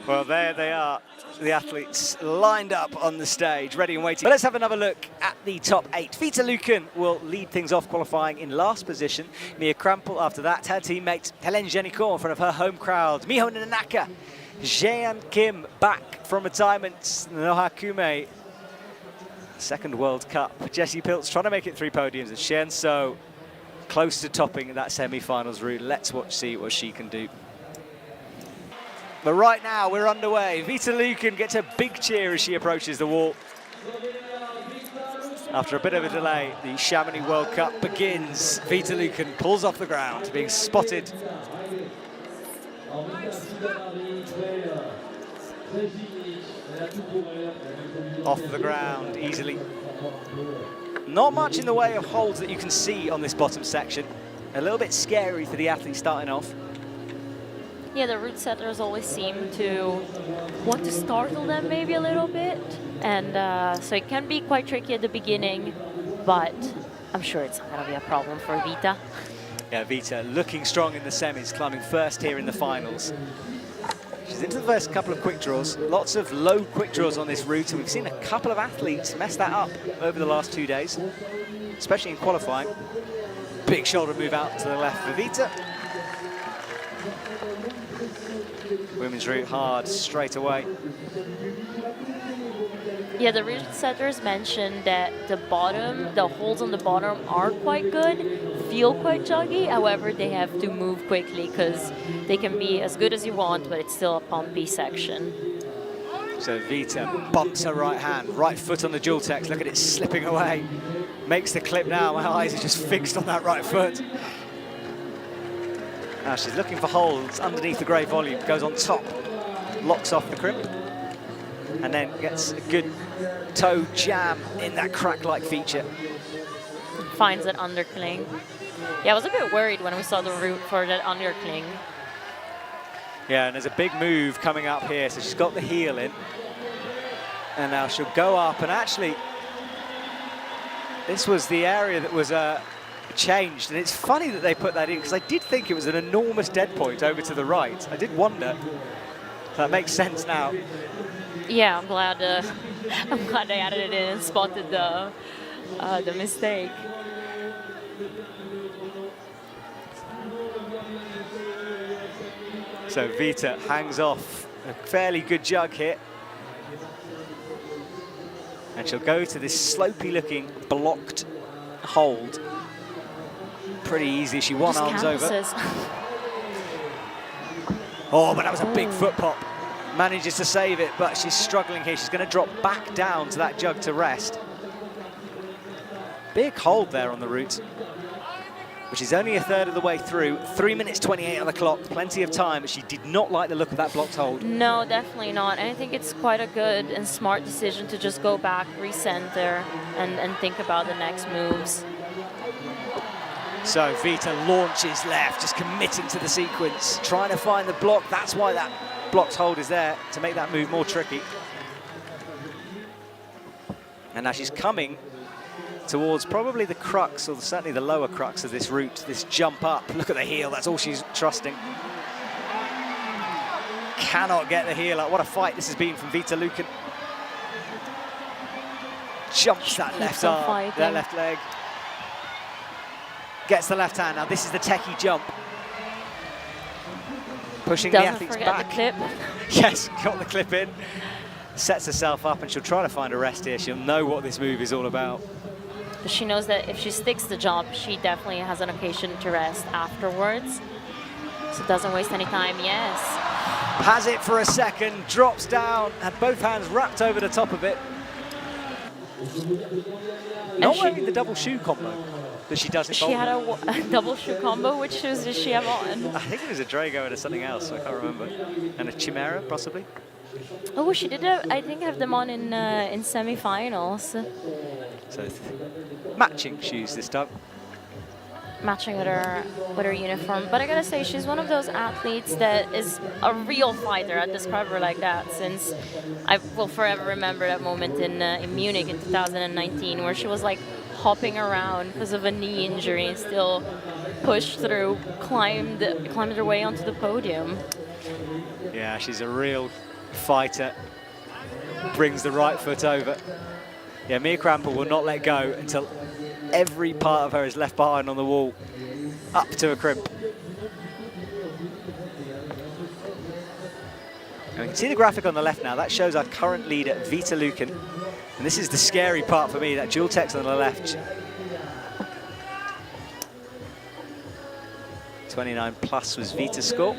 Well, there they are, the athletes lined up on the stage, ready and waiting. But let's have another look at the top 8. Vita Lukan will lead things off, qualifying in last position. Mia Krampl after that, her teammate Helene Janicot in front of her home crowd. Miho Nonaka, Jain Kim back from retirement, Nonoha Kume, second World Cup. Jessie Pilz trying to make it 3 podiums, and Chaehyun Seo close to topping that semi-finals route. Let's see what she can do. But right now, we're underway. Vita Lukan gets a big cheer as she approaches the wall. After a bit of a delay, the Chamonix World Cup begins. Vita Lukan pulls off the ground, being spotted. Off the ground easily. Not much in the way of holds that you can see on this bottom section. A little bit scary for the athletes starting off. Yeah, the route setters always seem to want to startle them maybe a little bit. And so it can be quite tricky at the beginning, but I'm sure it's not going to be a problem for Vita. Yeah, Vita looking strong in the semis, climbing first here in the finals. She's into the first couple of quick draws. Lots of low quick draws on this route, and we've seen a couple of athletes mess that up over the last 2 days, especially in qualifying. Big shoulder move out to the left for Vita. Women's route hard straight away. Yeah, the route setters mentioned that the holds on the bottom are quite good, feel quite joggy. However, they have to move quickly because they can be as good as you want, but it's still a pumpy section. So Vita bumps her right hand, right foot on the dual text. Look at it slipping away. Makes the clip now. My eyes are just fixed on that right foot. Now she's looking for holds underneath the grey volume, goes on top, locks off the crimp, and then gets a good toe jam in that crack-like feature. Finds that undercling. Yeah, I was a bit worried when we saw the route for that undercling. Yeah, and there's a big move coming up here, so she's got the heel in. And now she'll go up, and actually, this was the area that was changed, and it's funny that they put that in, because I did think it was an enormous dead point over to the right. I did wonder. That makes sense now. Yeah, I'm glad they added it in and spotted the mistake. So Vita hangs off a fairly good jug here. And she'll go to this slopey-looking blocked hold. Pretty easy. She one arms over. Oh, but that was a big foot pop. Manages to save it, but she's struggling here. She's going to drop back down to that jug to rest. Big hold there on the route, which is only a third of the way through. 3 minutes 28 on the clock, plenty of time, but she did not like the look of that blocked hold. No, definitely not. And I think it's quite a good and smart decision to just go back, recenter, and think about the next moves. So Vita launches left, just committing to the sequence, trying to find the block. That's why that blocked hold is there, to make that move more tricky. And now she's coming towards probably the crux, or certainly the lower crux of this route, this jump up. Look at the heel, that's all she's trusting. Cannot get the heel up. What a fight this has been from Vita Lukan. Jumps that left arm, that left leg. Gets the left hand. Now this is the techie jump. Pushing the athletes back. The clip. Yes, got the clip in. Sets herself up, and she'll try to find a rest here. She'll know what this move is all about. But she knows that if she sticks the jump, she definitely has an occasion to rest afterwards. So doesn't waste any time, yes. Has it for a second, drops down, and both hands wrapped over the top of it. Not wearing the double shoe combo that she does in She had a double shoe combo. Which shoes did she have on? I think it was a Drago and something else, I can't remember. And a Chimera, possibly. Oh, she did have, I think, have them on in semi-finals. So matching shoes this time. Matching with her uniform. But I gotta say, she's one of those athletes that is a real fighter. I'd describe her like that, since I will forever remember that moment in Munich in 2019, where she was like hopping around because of a knee injury and still pushed through, climbed her way onto the podium. Yeah, she's a real fighter brings the right foot over. Yeah, Mia Krampl will not let go until every part of her is left behind on the wall, up to a crimp. And we can see the graphic on the left now. That shows our current leader, Vita Lukan. And this is the scary part for me, that dual text on the left. 29 plus was Vita's score.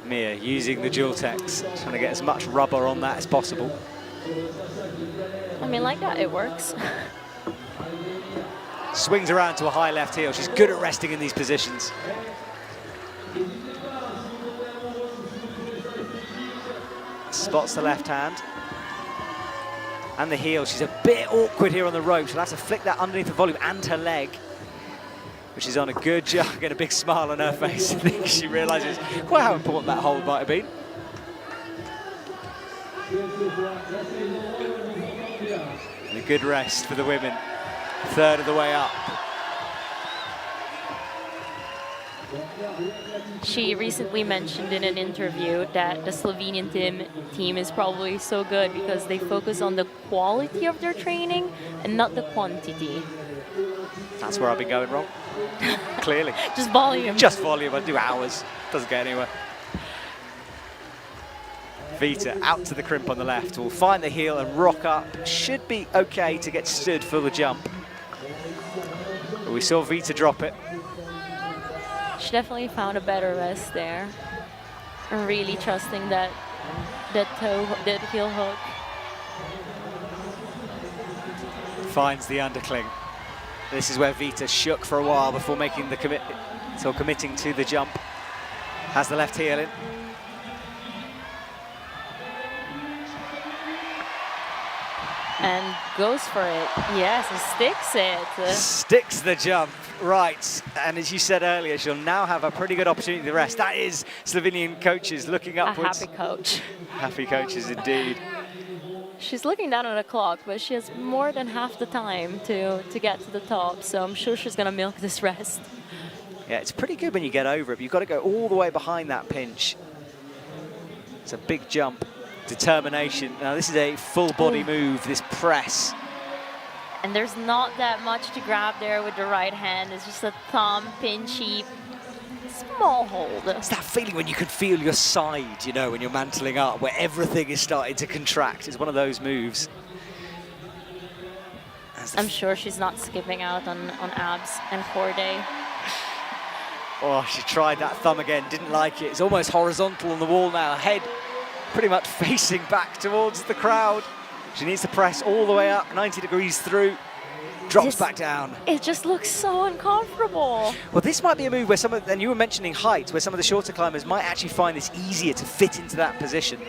Mia using the dual text, trying to get as much rubber on that as possible. I mean, like that, it works. Swings around to a high left heel. She's good at resting in these positions. Spots the left hand. And the heel. She's a bit awkward here on the rope. She'll have to flick that underneath the volume and her leg. But she's on a good job. Get a big smile on her face. I think she realizes quite how important that hold might have been. And a good rest for the women. Third of the way up. She recently mentioned in an interview that the Slovenian team is probably so good because they focus on the quality of their training and not the quantity. That's where I've been going wrong. Clearly. Just volume. Just volume. I do hours. Doesn't get anywhere. Vita out to the crimp on the left. Will find the heel and rock up. Should be okay to get stood for the jump. But we saw Vita drop it. She definitely found a better rest there. And really trusting that heel hook. Finds the undercling. This is where Vita shook for a while before making the committing to the jump. Has the left heel in. And goes for it. Yes, and sticks it. Sticks the jump. Right, and as you said earlier, she'll now have a pretty good opportunity to rest. That is Slovenian coaches looking upwards. A happy coach. Happy coaches indeed. She's looking down at the clock, but she has more than half the time to get to the top, so I'm sure she's going to milk this rest. Yeah, it's pretty good when you get over it, but you've got to go all the way behind that pinch. It's a big jump. Determination. Now, this is a full body move, this press. And there's not that much to grab there with the right hand. It's just a thumb, pinchy, small hold. It's that feeling when you can feel your side, you know, when you're mantling up, where everything is starting to contract. It's one of those moves. I'm sure she's not skipping out on abs and core day. Oh, she tried that thumb again, didn't like it. It's almost horizontal on the wall now. Head pretty much facing back towards the crowd. She needs to press all the way up, 90 degrees through, drops back down. It just looks so uncomfortable. Well, this might be a move where and you were mentioning height, where some of the shorter climbers might actually find this easier to fit into that position.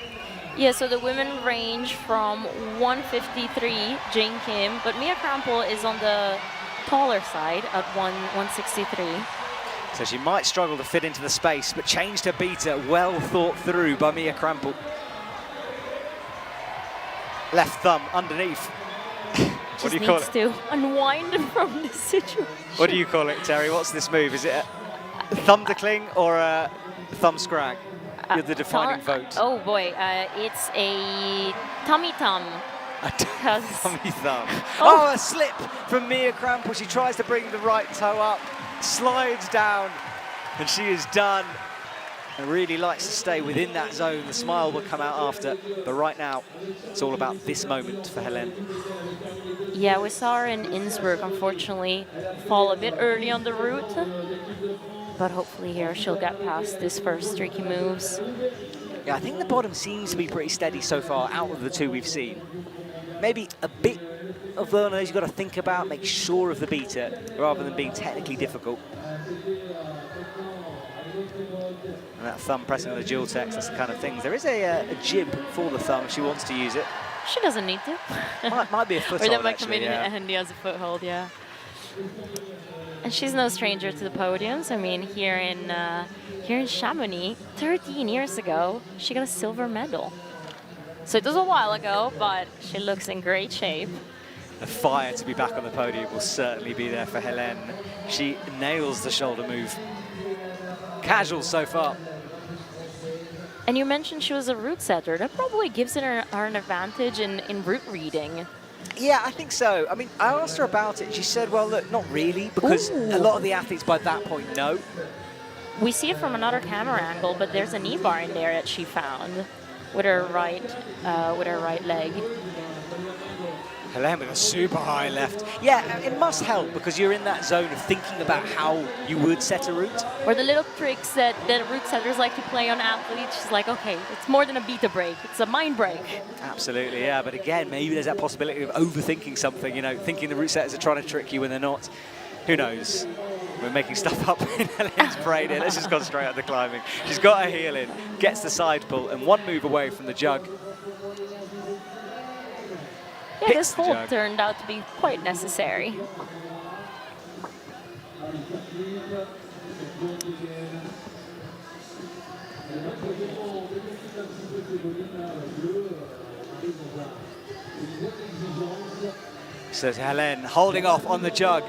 Yeah, so the women range from 153, Jain Kim, but Mia Krampl is on the taller side at 163. So she might struggle to fit into the space, but changed her beater, well thought through by Mia Krampl. Left thumb underneath. What do you call it? Just needs to unwind from this situation. What do you call it, Terry? What's this move? Is it a thumb decling or a thumb scrag? You're the defining vote. Oh boy, it's a tummy thumb. A tummy thumb. Oh, a slip from Mia Krampl. She tries to bring the right toe up, slides down, and she is done. And really likes to stay within that zone. The smile will come out after, but right now, it's all about this moment for Helene. Yeah, we saw her in Innsbruck, unfortunately, fall a bit early on the route. But hopefully here she'll get past these first tricky moves. Yeah, I think the bottom seems to be pretty steady so far out of the two we've seen. Maybe a bit of one of those you've got to think about, make sure of the beater, rather than being technically difficult. And that thumb pressing on the dual text, that's the kind of things. There is a jib for the thumb if she wants to use it. She doesn't need to. might be a foothold, or that might come in yeah. handy as a foothold, yeah. And she's no stranger to the podiums. I mean, here in Chamonix, 13 years ago, she got a silver medal. So it was a while ago, but she looks in great shape. The fire to be back on the podium will certainly be there for Helene. She nails the shoulder move. Casual so far. And you mentioned she was a route setter. That probably gives her an advantage in route reading. Yeah, I think so. I mean, I asked her about it. She said, well, look, not really, because a lot of the athletes by that point know. We see it from another camera angle, but there's a knee bar in there that she found with her right leg. Helene with a super high left. Yeah, it must help because you're in that zone of thinking about how you would set a route. Or the little tricks that route setters like to play on athletes. She's like, okay, it's more than a Vita break, it's a mind break. Absolutely, yeah, but again, maybe there's that possibility of overthinking something, you know, thinking the route setters are trying to trick you when they're not. Who knows? We're making stuff up in Helene's brain here. Let's just go straight at the climbing. She's got her heel in, gets the side pull, and one move away from the jug. Yeah, this hold turned out to be quite necessary. So Helene holding off on the jug.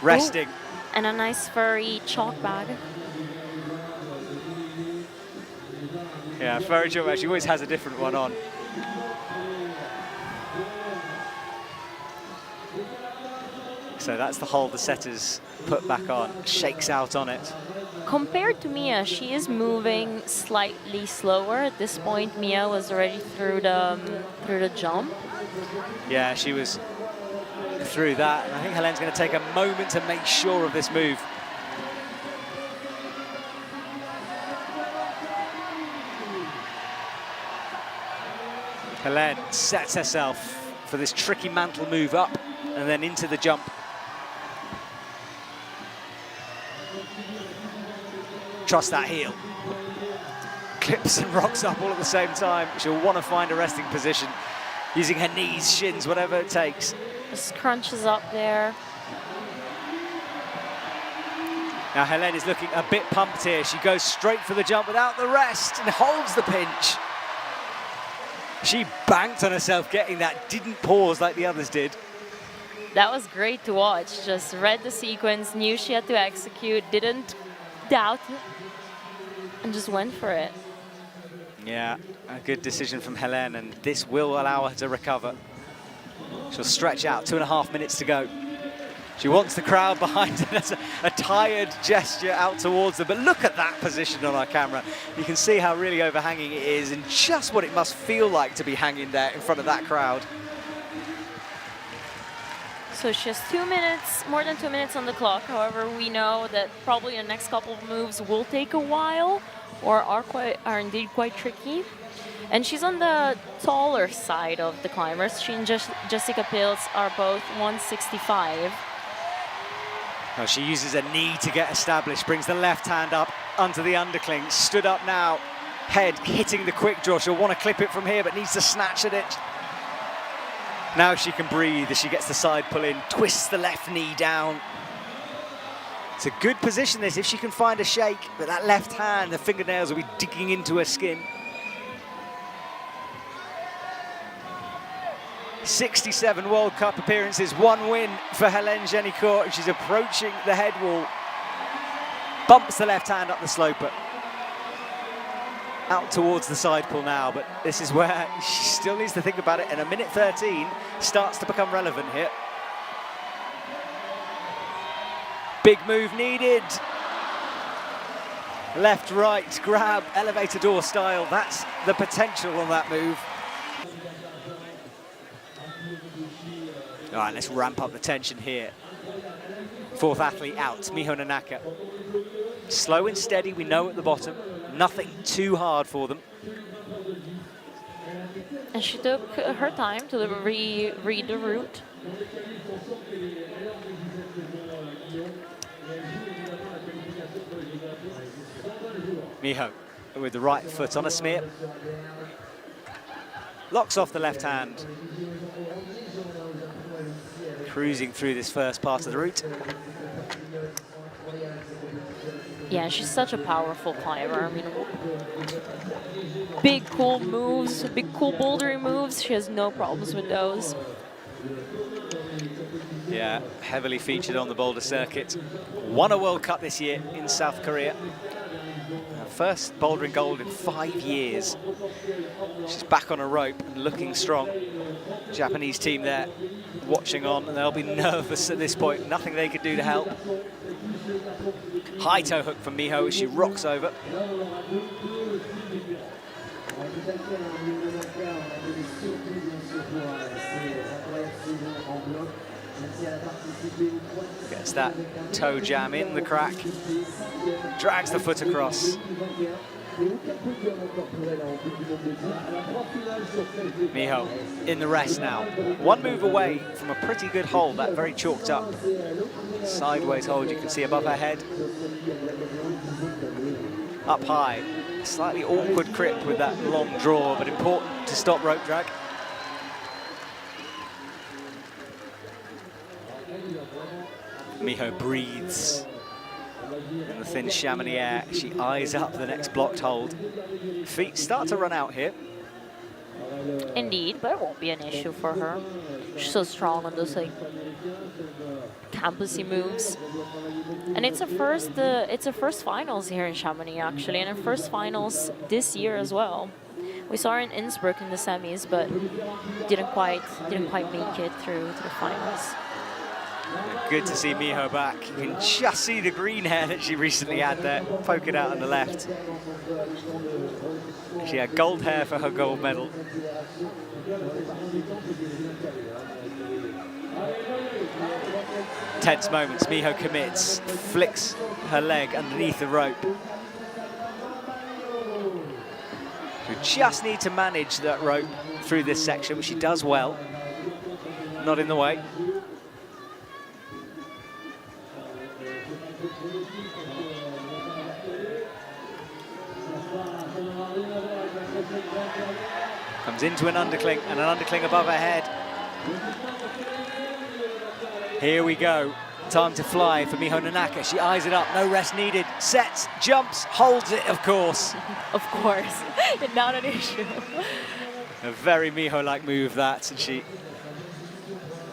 Resting. Ooh, and a nice furry chalk bag. Yeah, furry chalk bag. She always has a different one on. So that's the hold the setters put back on. Shakes out on it. Compared to Mia, she is moving slightly slower. At this point, Mia was already through the jump. Yeah, she was through that. And I think Helene's going to take a moment to make sure of this move. Helene sets herself for this tricky mantle move up and then into the jump. Trust that heel. Clips and rocks up all at the same time. She'll want to find a resting position using her knees, shins, whatever it takes. Just crunches up there. Now Helene is looking a bit pumped here. She goes straight for the jump without the rest and holds the pinch. She banked on herself getting that, didn't pause like the others did. That was great to watch. Just read the sequence, knew she had to execute, didn't doubt it, and just went for it. Yeah, a good decision from Helene, and this will allow her to recover. She'll stretch out, 2.5 minutes to go. She wants the crowd behind her. That's a tired gesture out towards her, but look at that position on our camera. You can see how really overhanging it is and just what it must feel like to be hanging there in front of that crowd. So she has 2 minutes, more than 2 minutes on the clock. However, we know that probably the next couple of moves will take a while or are indeed quite tricky. And she's on the taller side of the climbers. She and Jessica Pilz are both 165. Oh, she uses a knee to get established, brings the left hand up onto the undercling, stood up now, head hitting the quick draw. She'll want to clip it from here, but needs to snatch at it. Now she can breathe as she gets the side pull in, twists the left knee down. It's a good position this, if she can find a shake, but that left hand, the fingernails will be digging into her skin. 67 World Cup appearances, 1 win for Helene Janicot. She's approaching the head wall. Bumps the left hand up the sloper. Out towards the side pull now, but this is where she still needs to think about it, and a minute 13 starts to become relevant here. Big move needed. Left, right, grab, elevator door style. That's the potential on that move. All right, let's ramp up the tension here. Fourth athlete out, Miho Nonaka. Slow and steady, we know at the bottom. Nothing too hard for them. And she took her time to read the route. Miho with the right foot on a smear. Locks off the left hand. Cruising through this first part of the route. Yeah, she's such a powerful climber. I mean, big cool moves, big cool bouldering moves. She has no problems with those. Yeah, heavily featured on the boulder circuit. Won a World Cup this year in South Korea. Her first bouldering gold in 5 years. She's back on a rope and looking strong. Japanese team there watching on, and they'll be nervous at this point. Nothing they could do to help. High toe hook from Miho as she rocks over. Gets that toe jam in the crack. Drags the foot across. Miho in the rest now. One move away from a pretty good hold, that very chalked up sideways hold you can see above her head. Up high, slightly awkward grip with that long draw, but important to stop rope drag. Miho breathes in the thin Chamonix air. She eyes up the next blocked hold. Feet start to run out here. Indeed, but it won't be an issue for her. She's so strong on those like campusy moves. And it's a first finals here in Chamonix actually, and her first finals this year as well. We saw her in Innsbruck in the semis, but didn't quite make it through to the finals. Good to see Miho back. You can just see the green hair that she recently had there, poking out on the left. She had gold hair for her gold medal. Tense moments, Miho commits, flicks her leg underneath the rope. You just need to manage that rope through this section, which she does well. Not in the way. Comes into an undercling, and an undercling above her head. Here we go. Time to fly for Miho Nonaka. She eyes it up, no rest needed. Sets, jumps, holds it, of course. Of course, not an issue. A very Miho-like move that, and she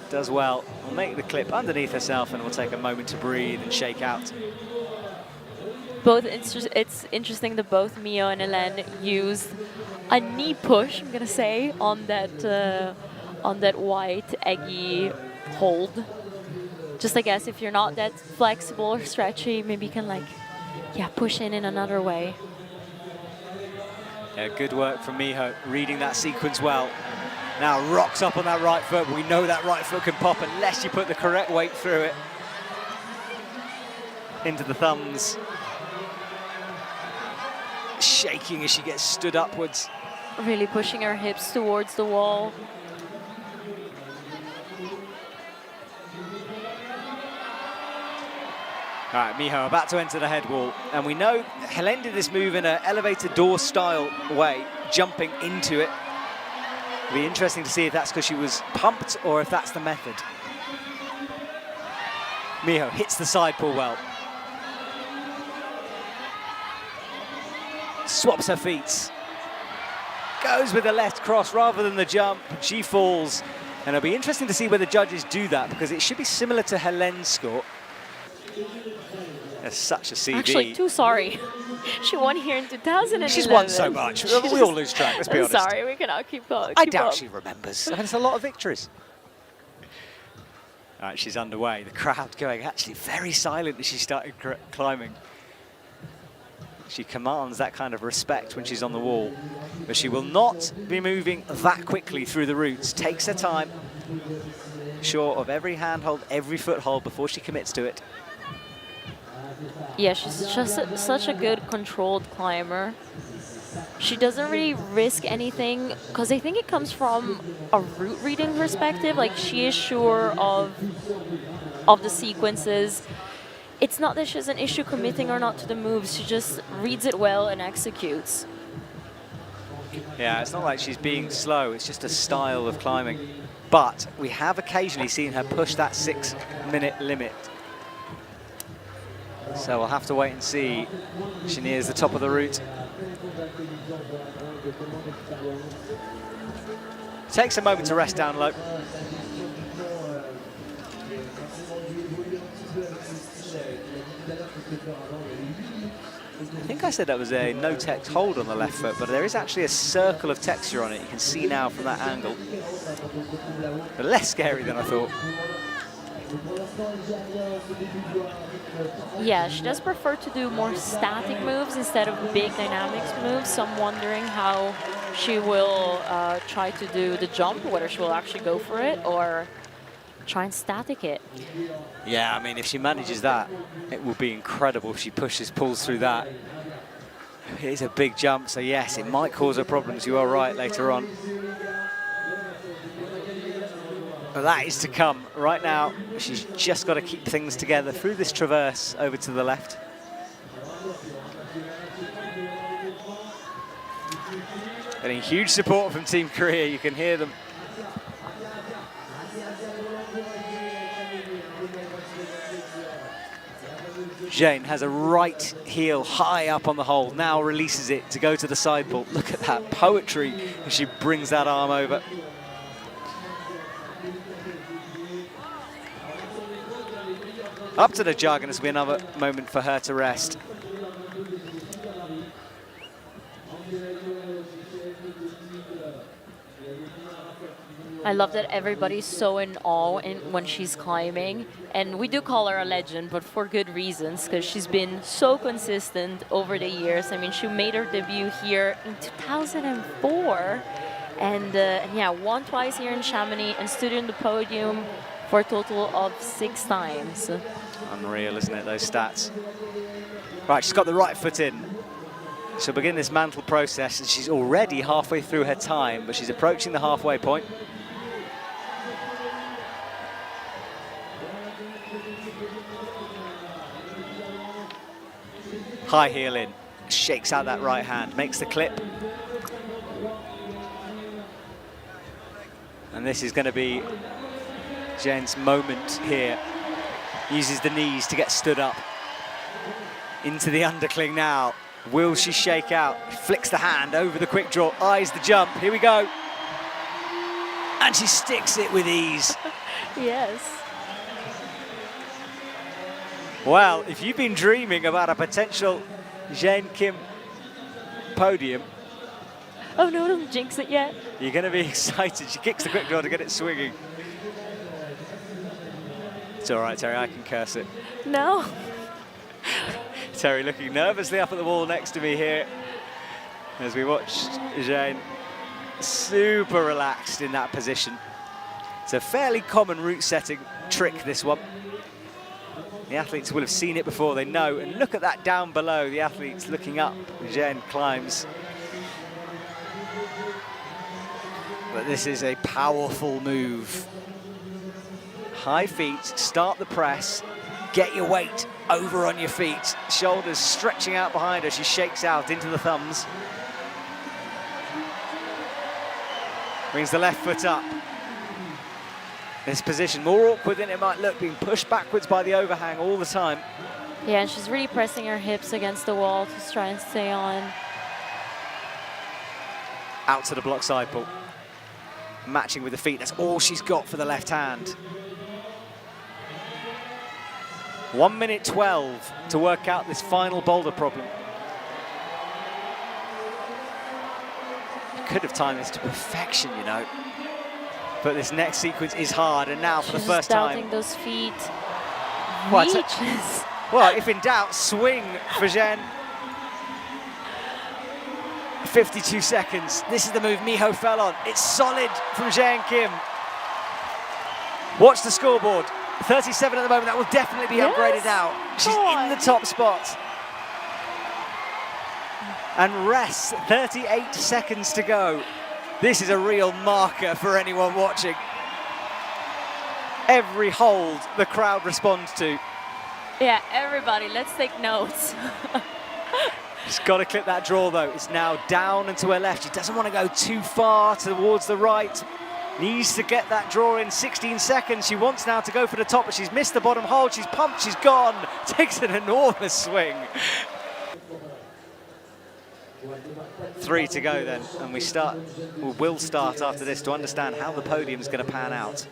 does well. Will make the clip underneath herself and will take a moment to breathe and shake out. It's interesting that both Miho and Helene used a knee push, I'm gonna say, on that white eggy hold. Just I guess if you're not that flexible or stretchy, maybe you can push in another way. Yeah, good work from Miho, reading that sequence well. Now rocks up on that right foot, but we know that right foot can pop unless you put the correct weight through it. Into the thumbs. Shaking as she gets stood upwards. Really pushing her hips towards the wall. All right, Miho about to enter the head wall. And we know Helene did this move in an elevator door style way, jumping into it. It'll be interesting to see if that's because she was pumped or if that's the method. Miho hits the side pull well. Swaps her feet. Goes with the left cross rather than the jump. She falls. And it'll be interesting to see whether judges do that, because it should be similar to Helene's score. That's such a CV. Actually, too sorry. She won here in 2011. She's won so much. We all lose track, let's be honest. Sorry, we cannot keep up. I doubt she remembers. I mean, it's a lot of victories. All right, she's underway. The crowd going actually very silent as she started climbing. She commands that kind of respect when she's on the wall. But she will not be moving that quickly through the routes. Takes her time. Sure of every handhold, every foothold before she commits to it. Yeah, she's just such a good controlled climber. She doesn't really risk anything, because I think it comes from a route reading perspective. Like, she is sure of the sequences. It's not that she has an issue committing or not to the moves. She just reads it well and executes. Yeah, it's not like she's being slow. It's just a style of climbing. But we have occasionally seen her push that 6-minute limit. So we'll have to wait and see. She nears the top of the route. Takes a moment to rest down low. I think I said that was a no-text hold on the left foot, but there is actually a circle of texture on it. You can see now from that angle. But less scary than I thought. Yeah, she does prefer to do more static moves instead of big dynamics moves, so I'm wondering how she will try to do the jump, whether she will actually go for it or try and static it. Yeah, I mean, if she manages that, it will be incredible if she pulls through that. It is a big jump, so yes, it might cause her problems. You are right later on. But that is to come. Right now, she's just got to keep things together through this traverse over to the left. Getting huge support from Team Korea, you can hear them. Jain has a right heel high up on the hole, now releases it to go to the side pull. Look at that poetry as she brings that arm over. Up to the jug, and this will be another moment for her to rest. I love that everybody's so in awe when she's climbing. And we do call her a legend, but for good reasons, because she's been so consistent over the years. I mean, she made her debut here in 2004. And yeah, won twice here in Chamonix and stood in the podium for a total of 6 times. Unreal, isn't it, those stats? Right, she's got the right foot in. She'll begin this mantle process, and she's already halfway through her time, but she's approaching the halfway point. High heel in, shakes out that right hand, makes the clip. And this is going to be Jain's moment here. Uses the knees to get stood up. Into the undercling now. Will she shake out? Flicks the hand over the quick draw, eyes the jump. Here we go. And she sticks it with ease. Yes. Well, if you've been dreaming about a potential Jain Kim podium, oh no, don't jinx it yet. You're going to be excited. She kicks the quick draw to get it swinging. It's all right, Terry, I can curse it. No. Terry looking nervously up at the wall next to me here as we watched Jain super relaxed in that position. It's a fairly common route setting trick, this one. The athletes will have seen it before, they know. And look at that down below, the athletes looking up. Jain climbs. But this is a powerful move. High feet, start the press, get your weight over on your feet. Shoulders stretching out behind her, she shakes out into the thumbs. Brings the left foot up. This position, more awkward than it might look, being pushed backwards by the overhang all the time. Yeah, and she's really pressing her hips against the wall to try and stay on. Out to the block side pull. Matching with the feet, that's all she's got for the left hand. 1 minute 12 to work out this final boulder problem. Could have timed this to perfection, you know. But this next sequence is hard, and now for the first time. She's those feet. Reaches. Well, if in doubt, swing for Jain. 52 seconds. This is the move Miho fell on. It's solid from Jain Kim. Watch the scoreboard. 37 at the moment. That will definitely be upgraded now. She's in the top spot. And rests. 38 seconds to go. This is a real marker for anyone watching. Every hold the crowd responds to. Yeah, everybody, let's take notes. She's got to clip that draw though. It's now down and to her left. She doesn't want to go too far towards the right. Needs to get that draw in 16 seconds. She wants now to go for the top, but she's missed the bottom hold. She's pumped, she's gone. Takes an enormous swing. 3 to go then, and we will start after this to understand how the podium's going to pan out.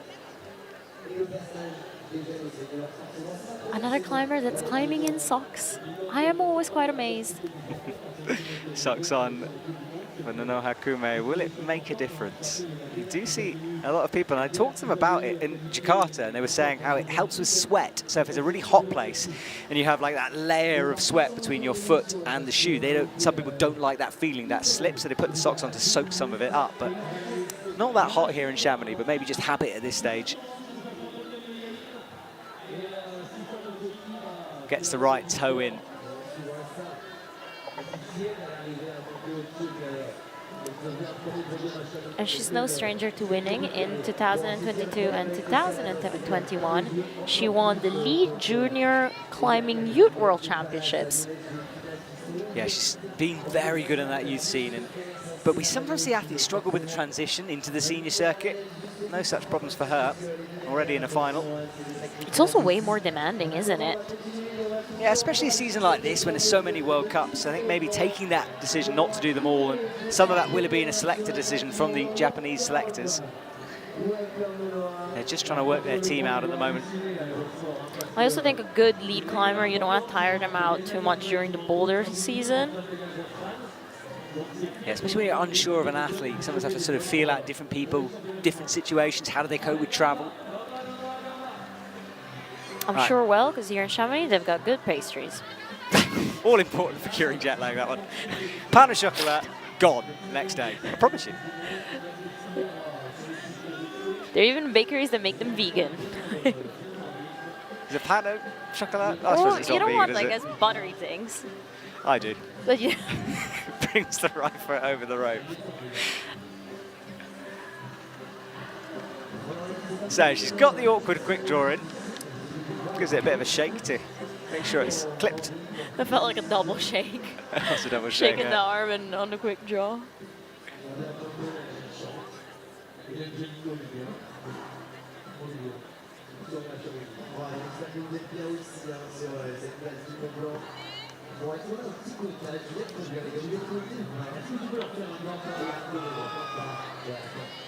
Another climber that's climbing in socks. I am always quite amazed. Socks on for Nonoha Kume. Will it make a difference? You do see a lot of people, and I talked to them about it in Jakarta, and they were saying how it helps with sweat. So if it's a really hot place and you have like that layer of sweat between your foot and the shoe, some people don't like that feeling, that slip, so they put the socks on to soak some of it up. But not that hot here in Chamonix, but maybe just habit at this stage. Gets the right toe in. And she's no stranger to winning. In 2022 and 2021, she won the lead junior climbing youth world championships. Yeah, she's been very good in that youth scene, but we sometimes see athletes struggle with the transition into the senior circuit. No such problems for her, already in a final. It's also way more demanding, isn't it? Yeah, especially a season like this when there's so many World Cups. I think maybe taking that decision not to do them all, and some of that will have been a selector decision from the Japanese selectors. They're just trying to work their team out at the moment. I also think a good lead climber, you don't want to tire them out too much during the boulder season. Yeah, especially when you're unsure of an athlete. You sometimes have to sort of feel out different people, different situations. How do they cope with travel? I'm sure well, because here in Chamonix, they've got good pastries. All important for curing jet lag, that one. Pain au chocolat, gone next day. I promise you. There are even bakeries that make them vegan. Is it pain au chocolat? I suppose it's not you don't vegan, want, is like, it? as buttery things. I do. But you Brings the right foot over the rope. So she's got the awkward quick draw in. Gives it a bit of a shake to make sure it's clipped. It felt like a double shake. That's a double shake. Shaking the arm and on the quick draw.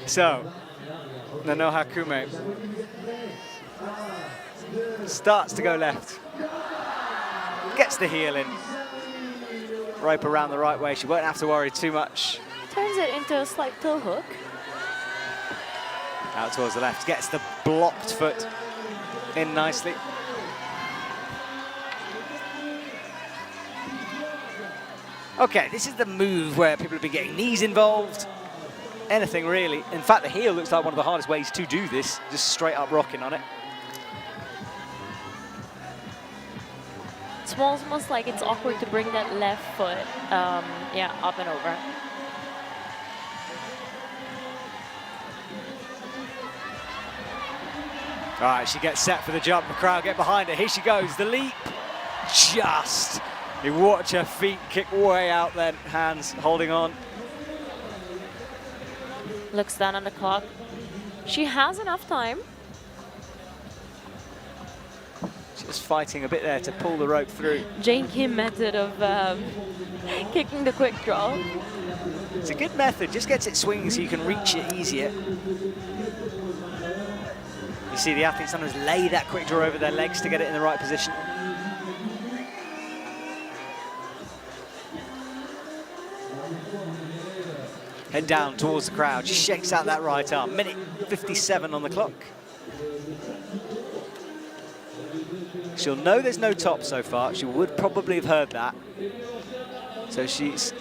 So, Nonoha Kume starts to go left, gets the heel in, rope around the right way. She won't have to worry too much. Turns it into a slight toe hook. Out towards the left, gets the blocked foot in nicely. Okay, this is the move where people have been getting knees involved. Anything really. In fact, the heel looks like one of the hardest ways to do this, just straight up rocking on it. It's almost like it's awkward to bring that left foot, yeah, up and over. All right, she gets set for the jump. The crowd get behind her. Here she goes, the leap. Just. You watch her feet kick way out then. Hands holding on. Looks down on the clock. She has enough time. Just fighting a bit there to pull the rope through. Jain Kim method of kicking the quick draw. It's a good method. Just gets it swinging so you can reach it easier. You see the athletes sometimes lay that quick draw over their legs to get it in the right position. Head down towards the crowd. She shakes out that right arm. Minute 57 on the clock. She'll know there's no top so far. She would probably have heard that. So she's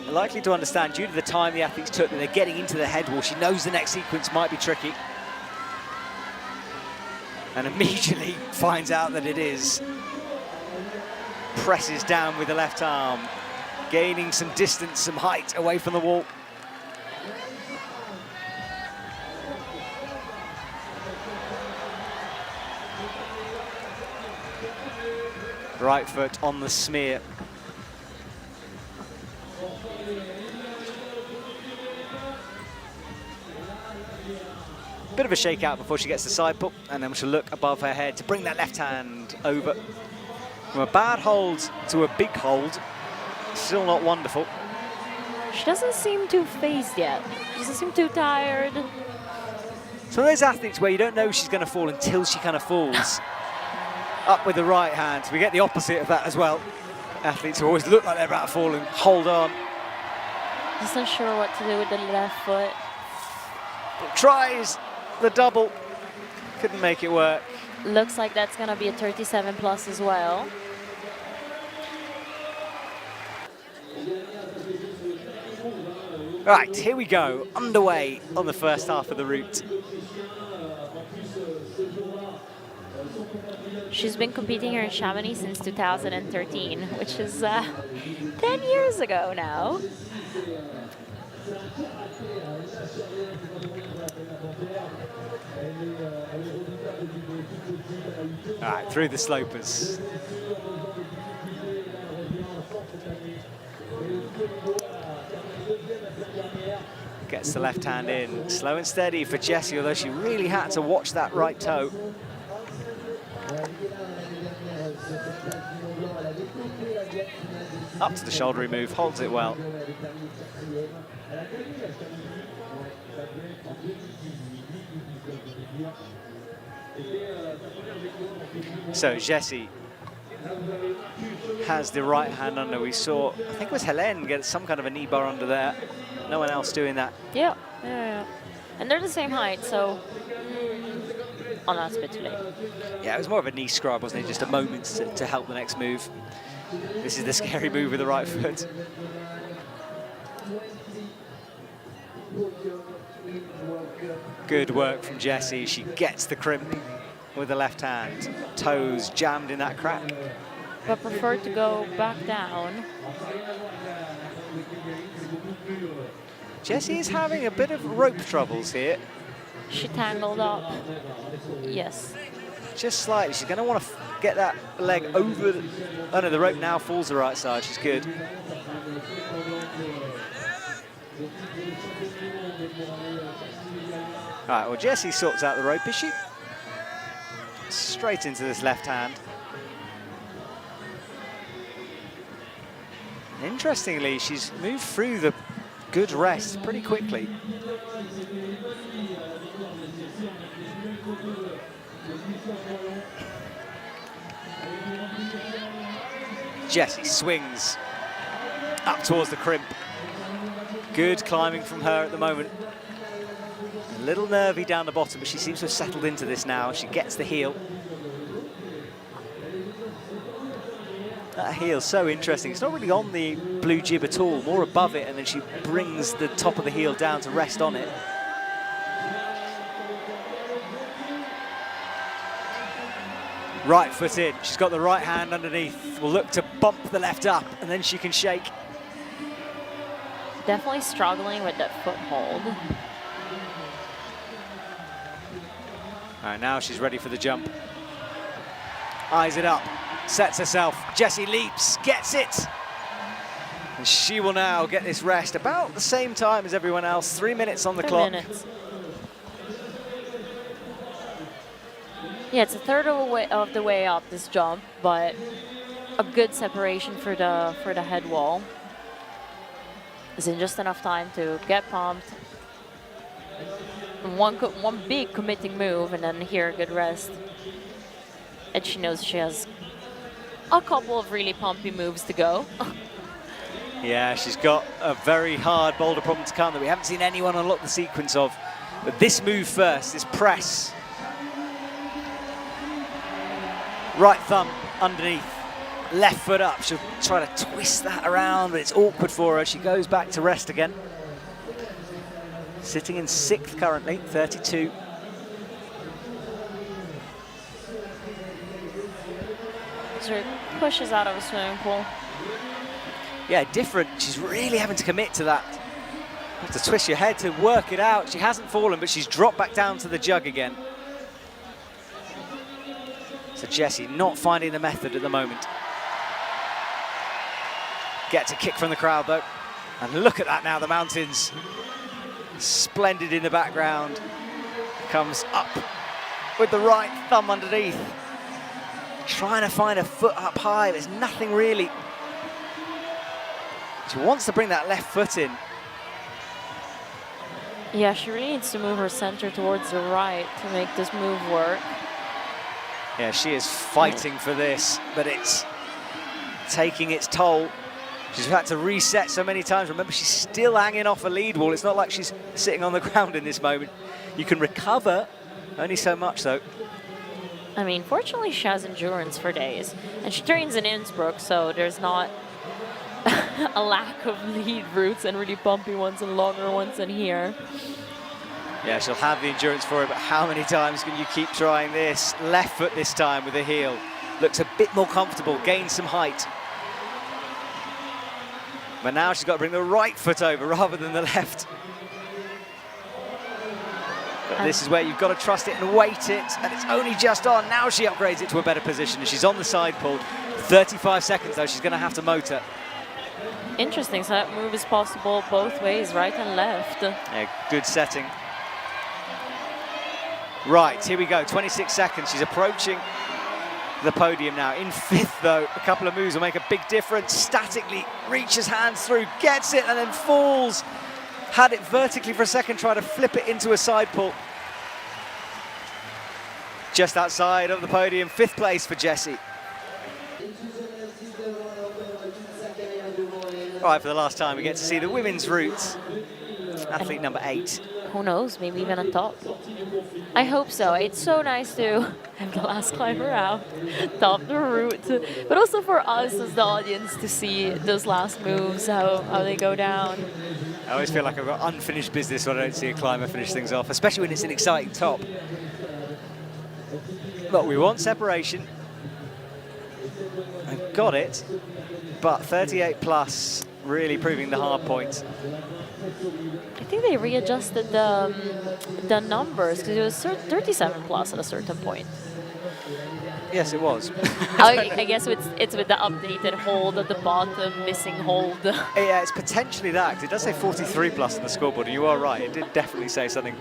likely to understand, due to the time the athletes took, that they're getting into the head wall. She knows the next sequence might be tricky. And immediately finds out that it is. Presses down with the left arm, gaining some distance, some height away from the wall. Right foot on the smear. Bit of a shakeout before she gets the side pull, and then she'll look above her head to bring that left hand over. From a bad hold to a big hold, still not wonderful. She doesn't seem too phased yet. She doesn't seem too tired. It's one of those athletes where you don't know she's going to fall until she kind of falls. Up with the right hand. We get the opposite of that as well. Athletes who always look like they're about to fall and hold on. Just not sure what to do with the left foot. Tries the double. Couldn't make it work. Looks like that's going to be a 37 plus as well. Right, here we go. Underway on the first half of the route. She's been competing here in Chamonix since 2013, which is 10 years ago now. All right, through the slopers. Gets the left hand in. Slow and steady for Jessie, although she really had to watch that right toe. Up to the shouldery move, holds it well. So Jessie has the right hand under. We saw, I think it was Helene get some kind of a knee bar under there. No one else doing that. Yeah. And they're the same height, so... Oh, no, it's a bit too late. Yeah, it was more of a knee scrub, wasn't it? Just a moment to help the next move. This is the scary move with the right foot. Good work from Jessie. She gets the crimp with the left hand. Toes jammed in that crack. But preferred to go back down. Jessie is having a bit of rope troubles here. She tangled up. Yes. Just slightly. She's going to want to get that leg over. Oh no, the rope now falls the right side. She's good. All right, well, Jessie sorts out the rope issue. Straight into this left hand. Interestingly, she's moved through the good rest pretty quickly. Jessie swings up towards the crimp. Good climbing from her at the moment. A little nervy down the bottom, but she seems to have settled into this now. She gets the heel. That heel's so interesting. It's not really on the blue jib at all, more above it, and then she brings the top of the heel down to rest on it. Right foot in. She's got the right hand underneath. Will look to bump the left up, and then she can shake. Definitely struggling with that foothold. All right, now she's ready for the jump. Eyes it up, sets herself. Jessie leaps, gets it. And she will now get this rest about the same time as everyone else. 3 minutes on the clock. 3 minutes. Yeah, it's a third of the way up this jump, but a good separation for the head wall. Is in just enough time to get pumped. One big committing move, and then here a good rest. And she knows she has a couple of really pumpy moves to go. Yeah, she's got a very hard boulder problem to come that we haven't seen anyone unlock the sequence of. But this move first, this press. Right thumb underneath, left foot up. She'll try to twist that around, but it's awkward for her. She goes back to rest again. Sitting in 6th currently, 32. So pushes out of a swimming pool. Yeah, different. She's really having to commit to that. You have to twist your head to work it out. She hasn't fallen, but she's dropped back down to the jug again. So Jessie not finding the method at the moment. Gets a kick from the crowd though. And look at that now, the mountains. Splendid in the background. Comes up with the right thumb underneath. Trying to find a foot up high, there's nothing really. She wants to bring that left foot in. Yeah, she really needs to move her center towards the right to make this move work. Yeah, she is fighting for this, but it's taking its toll. She's had to reset so many times. Remember, she's still hanging off a lead wall. It's not like she's sitting on the ground in this moment. You can recover, only so much though. I mean, fortunately, she has endurance for days. And she trains in Innsbruck, so there's not a lack of lead routes and really bumpy ones and longer ones in here. Yeah, she'll have the endurance for it, but how many times can you keep trying this? Left foot this time with a heel. Looks a bit more comfortable, gains some height. But now she's got to bring the right foot over rather than the left. But this is where you've got to trust it and wait it, and it's only just on. Now she upgrades it to a better position, and she's on the side pulled. 35 seconds, though, she's going to have to motor. Interesting, so that move is possible both ways, right and left. Yeah, good setting. Right, here we go, 26 seconds. She's approaching the podium now. In fifth, though, a couple of moves will make a big difference. Statically reaches hands through, gets it, and then falls. Had it vertically for a second, tried to flip it into a side pull. Just outside of the podium, fifth place for Jessie. All right, for the last time, we get to see the women's route. Athlete number 8. Who knows, maybe even a top. I hope so. It's so nice to have the last climber out, top the route, but also for us as the audience to see those last moves, how they go down. I always feel like I've got unfinished business when I don't see a climber finish things off, especially when it's an exciting top. Look, we want separation. I've got it, but 38 plus really proving the hard point. I think they readjusted the numbers because it was 37 plus at a certain point. Yes, it was. I guess it's with the updated hold at the bottom, missing hold. Yeah, it's potentially that, because it does say 43 plus on the scoreboard, and you are right. It did definitely say something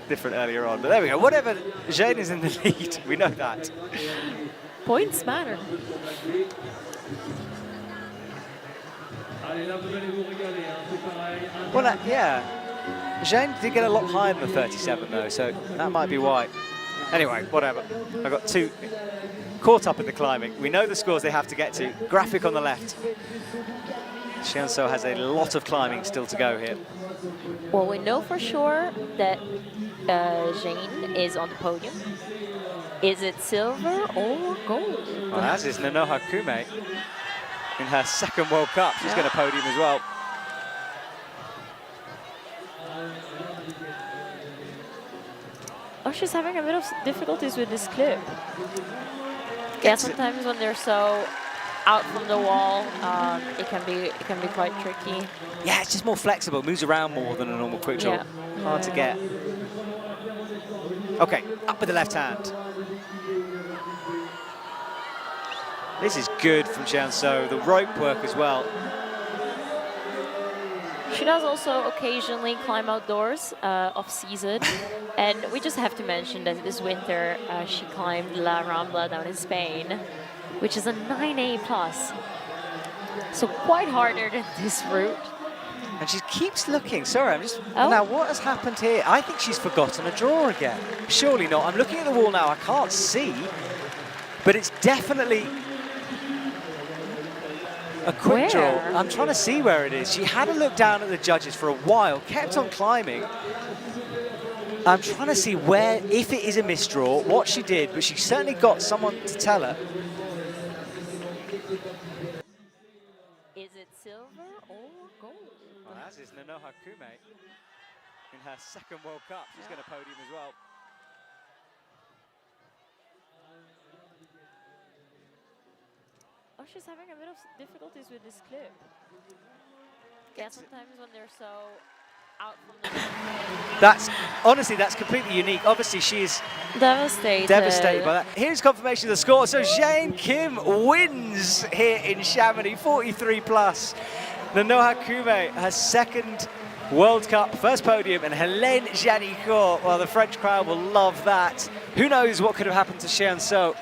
different earlier on. But there we go. Whatever, Jain is in the lead. We know that. Points matter. Well, yeah. Jain did get a lot higher than the 37, though, so that might be why. Anyway, whatever. I got two caught up in the climbing. We know the scores they have to get to. Graphic on the left. Chaehyun Seo has a lot of climbing still to go here. Well, we know for sure that Jain is on the podium. Is it silver or gold? Well, as is Nonoha Kume in her second World Cup. She's going to podium as well. Oh, she's having a bit of difficulties with this clip. Yeah, sometimes when they're so out from the wall, it can be quite tricky. Yeah, it's just more flexible. Moves around more than a normal quick draw. Yeah. Hard to get. Okay, up with the left hand. This is good from Chaehyun Seo. The rope work as well. She does also occasionally climb outdoors off-season. And we just have to mention that this winter she climbed La Rambla down in Spain, which is a 9A+. So quite harder than this route. And she keeps looking. Sorry, I'm just... Oh. Now, what has happened here? I think she's forgotten a draw again. Surely not. I'm looking at the wall now. I can't see. But it's definitely a quick draw. I'm trying to see where it is. She had a look down at the judges for a while, kept on climbing. I'm trying to see where, if it is a misdraw, what she did, but she certainly got someone to tell her. Is it silver or gold? Well, as is Nonoha Kume in her second World Cup. She's going to podium as well. Oh, she's having a bit of difficulties with this clip. Yeah, sometimes when they're so out from the... That's, honestly, that's completely unique. Obviously, she's devastated by that. Here's confirmation of the score. So Jain Kim wins here in Chamonix, 43 plus. Nonoha Kume, her second World Cup, first podium, and Helene Janicot. Well, the French crowd will love that. Who knows what could have happened to Chaehyun Seo